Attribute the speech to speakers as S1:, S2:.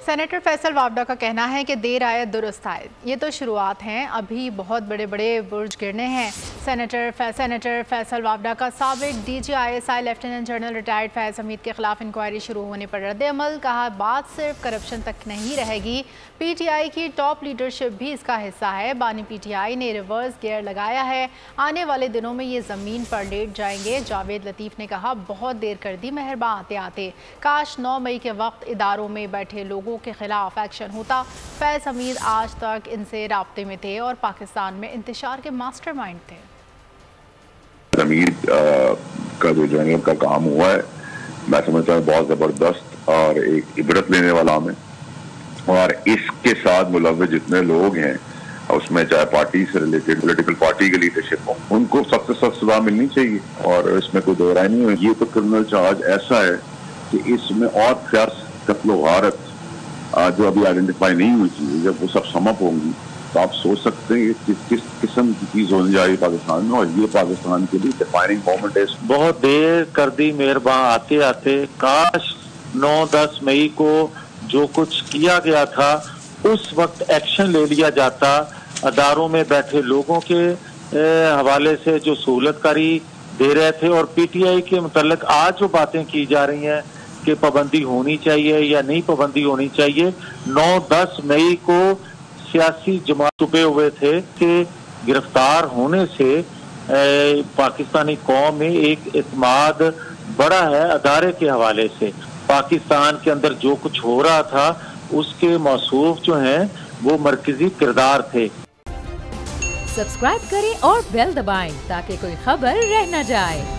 S1: Senator Faisal Vawda का कहना है कि देर आए दुरुस्त आए। ये तो शुरुआत हैं, अभी बहुत बड़े बड़े बुर्ज गिरने हैं। सेनेटर फैसल वावडा का साबिक DGISI लेफ्टिनेंट जनरल रिटायर्ड फैज़ हमीद के खिलाफ इंक्वायरी शुरू होने पर रद्द-ए-अमल। कहा बात सिर्फ करप्शन तक नहीं रहेगी, PTI की टॉप लीडरशिप भी इसका हिस्सा है। बानी PTI ने रिवर्स गियर लगाया है, आने वाले दिनों में ये ज़मीन पर लेट जाएंगे। जावेद लतीफ़ ने कहा बहुत देर कर दी मेहरबान आते आते, काश 9 मई के वक्त इदारों में बैठे लोगों के खिलाफ एक्शन होता। फैज़ हमीद आज तक इनसे राब्ते में थे और पाकिस्तान में इंतशार के मास्टरमाइंड थे।
S2: हमीद का जो जनरल का काम हुआ है, मैं समझता हूँ बहुत ज़बरदस्त और एक इबरत लेने वाला है। और इसके साथ मुलव्वस जितने लोग हैं उसमें, चाहे पार्टी से रिलेटेड पॉलिटिकल पार्टी की लीडरशिप हो, उनको सबसे सख्त सजा मिलनी चाहिए और इसमें कोई दो राय नहीं है। ये तो क्रिमिनल चार्ज ऐसा है कि इसमें और कत्ल वारत जो अभी आइडेंटिफाई नहीं हुई थी, जब वो सब समअप होंगी तो आप सोच सकते हैं कि किस किस्म की चीज होने जा रही है पाकिस्तान में। और ये पाकिस्तान के लिए डिफाइनिंग मोमेंट है।
S3: बहुत देर कर दी मेहरबान आते आते, काश 9-10 मई को जो कुछ किया गया था उस वक्त एक्शन ले लिया जाता। अदारों में बैठे लोगों के हवाले से जो सहूलतकारी दे रहे थे और PTI के मुतल्लिक आज जो बातें की जा रही हैं कि पाबंदी होनी चाहिए या नहीं पाबंदी होनी चाहिए, 9-10 मई को सियासी जमात छुपे हुए थे कि गिरफ्तार होने से पाकिस्तानी कौम में एक इत्मीनान बड़ा है अदारे के हवाले से। पाकिस्तान के अंदर जो कुछ हो रहा था उसके मौसूफ जो हैं वो मरकजी किरदार थे।
S4: सब्सक्राइब करें और बेल दबाएं ताकि कोई खबर रह न जाए।